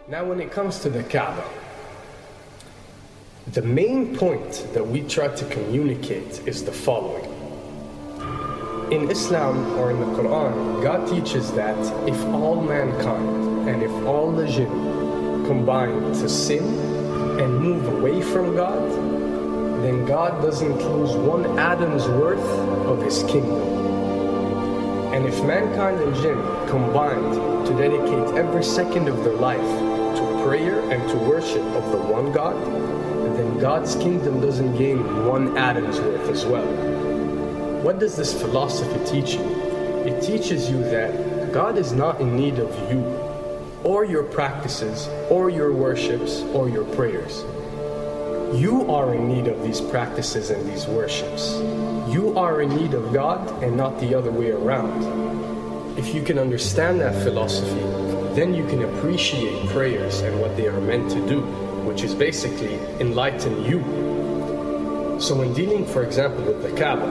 Now when it comes to the Kaaba, the main point that we try to communicate is the following. In Islam or in the Quran, God teaches that if all mankind and if all the jinn combine to sin and move away from God, then God doesn't lose one atom's worth of his kingdom. And if mankind and jinn combined to dedicate every second of their life to prayer and to worship of the one God, then God's kingdom doesn't gain one atom's worth as well. What does this philosophy teach you? It teaches you that God is not in need of you, or your practices, or your worships, or your prayers. You are in need of these practices and these worships. You are in need of God and not the other way around. If you can understand that philosophy, then you can appreciate prayers and what they are meant to do, which is basically enlighten you. So when dealing, for example, with the Kaaba,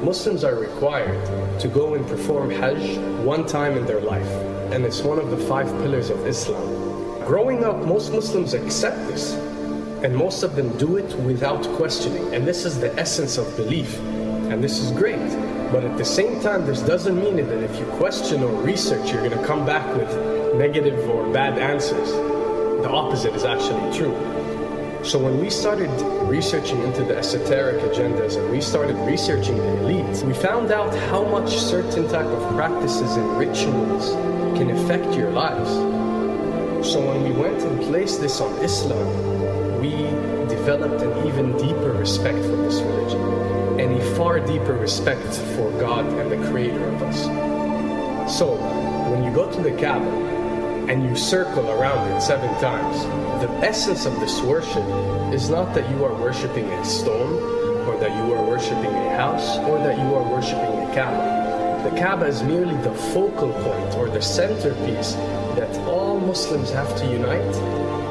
Muslims are required to go and perform Hajj one time in their life, and it's one of the 5 pillars of Islam. Growing up, most Muslims accept this, and most of them do it without questioning, and this is the essence of belief, and this is great. But at the same time, this doesn't mean that if you question or research, you're going to come back with negative or bad answers. The opposite is actually true. So when we started researching into the esoteric agendas and we started researching the elite, we found out how much certain type of practices and rituals can affect your lives. So when we went and placed this on Islam, we developed an even deeper respect for this religion and a far deeper respect for God and the creator of us. So when you go to the Kaaba and you circle around it 7 times, the essence of this worship is not that you are worshiping a stone, or that you are worshiping a house, or that you are worshiping a Kaaba. The Kaaba is merely the focal point or the centerpiece that all Muslims have to unite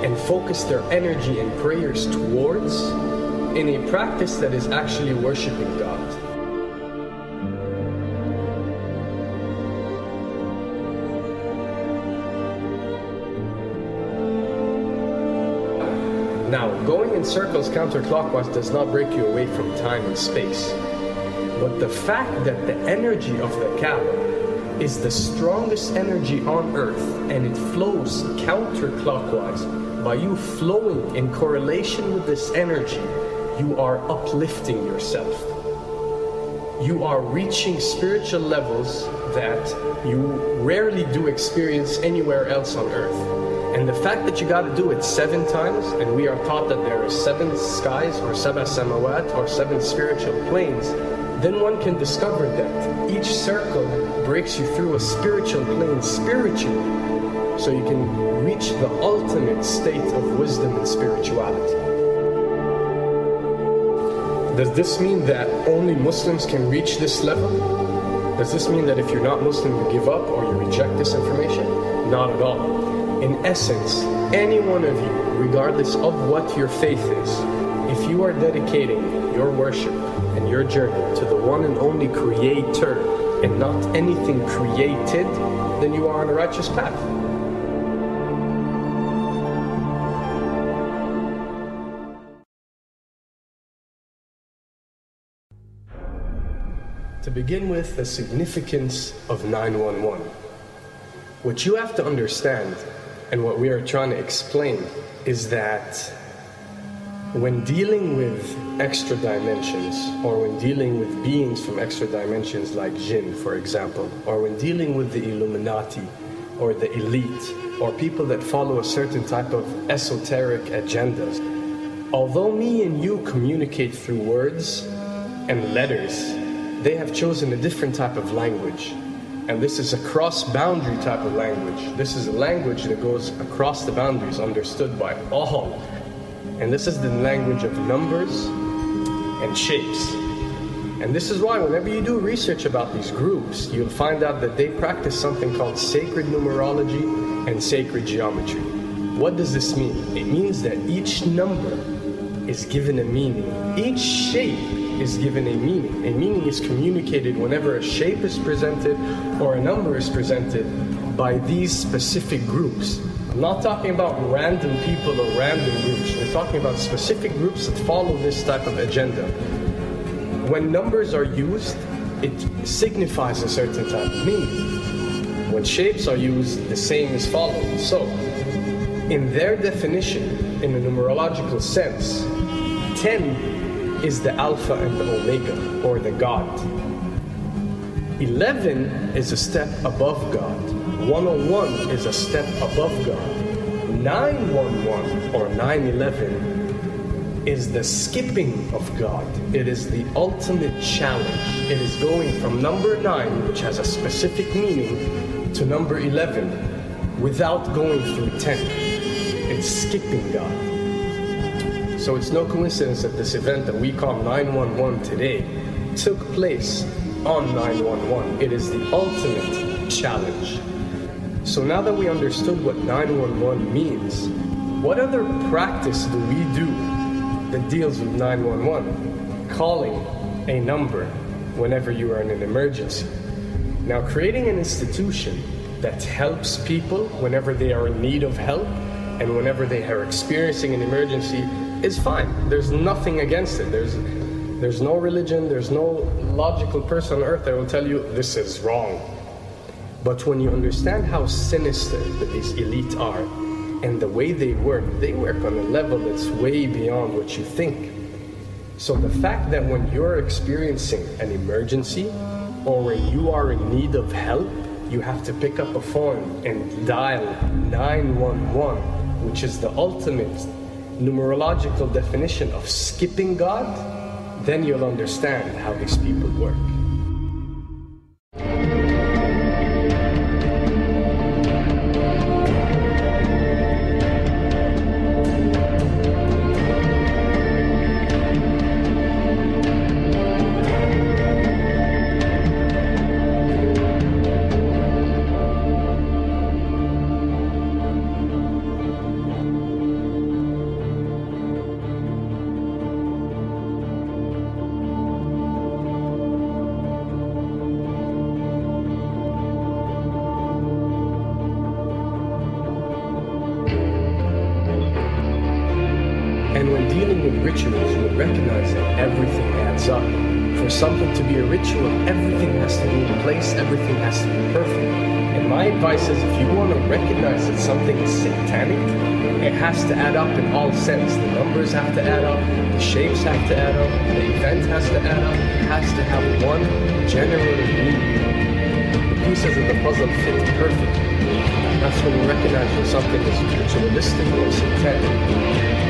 and focus their energy and prayers towards in a practice that is actually worshiping God. Now, going in circles counterclockwise does not break you away from time and space. But the fact that the energy of the Kaaba is the strongest energy on earth and it flows counterclockwise, by you flowing in correlation with this energy, you are uplifting yourself. You are reaching spiritual levels that you rarely do experience anywhere else on earth. And the fact that you got to do it 7 times, and we are taught that there are 7 skies or 7 samawat or 7 spiritual planes, then one can discover that each circle breaks you through a spiritual plane spiritually, so you can reach the ultimate state of wisdom and spirituality. Does this mean that only Muslims can reach this level? Does this mean that if you're not Muslim, you give up or you reject this information? Not at all. In essence, any one of you, regardless of what your faith is, if you are dedicating your worship and your journey to the one and only Creator and not anything created, then you are on a righteous path. To begin with, the significance of 911. What you have to understand, and what we are trying to explain, is that when dealing with extra dimensions, or when dealing with beings from extra dimensions like jinn, for example, or when dealing with the Illuminati, or the elite, or people that follow a certain type of esoteric agendas, although me and you communicate through words and letters, they have chosen a different type of language. And this is a cross-boundary type of language. This is a language that goes across the boundaries, understood by all. And this is the language of numbers and shapes. And this is why whenever you do research about these groups, you'll find out that they practice something called sacred numerology and sacred geometry. What does this mean? It means that each number is given a meaning. Each shape is given a meaning. A meaning is communicated whenever a shape is presented or a number is presented by these specific groups. I'm not talking about random people or random groups. We're talking about specific groups that follow this type of agenda. When numbers are used, it signifies a certain type of meaning. When shapes are used, the same is followed. So, in their definition, in a numerological sense, 10 is the Alpha and the Omega, or the God. 11 is a step above God. 101 is a step above God. 911 or 911 is the skipping of God. It is the ultimate challenge. It is going from number 9, which has a specific meaning, to number 11 without going through 10. It's skipping God. So it's no coincidence that this event that we call 911 today took place on 911. It is the ultimate challenge. So now that we understood what 911 means, what other practice do we do that deals with 911? Calling a number whenever you are in an emergency. Now, creating an institution that helps people whenever they are in need of help and whenever they are experiencing an emergency is fine. There's nothing against it. There's no religion, there's no logical person on earth that will tell you this is wrong. But when you understand how sinister that these elite are and the way they work on a level that's way beyond what you think. So the fact that when you're experiencing an emergency or when you are in need of help, you have to pick up a phone and dial 911, which is the ultimate numerological definition of skipping God, then you'll understand how these people work. And when dealing with rituals, you recognize that everything adds up. For something to be a ritual, everything has to be in place, everything has to be perfect. And my advice is, if you want to recognize that something is satanic, it has to add up in all sense. The numbers have to add up, the shapes have to add up, the event has to add up, it has to have one general meaning. The pieces of the puzzle fit perfectly. That's when you recognize when something is ritualistic or satanic.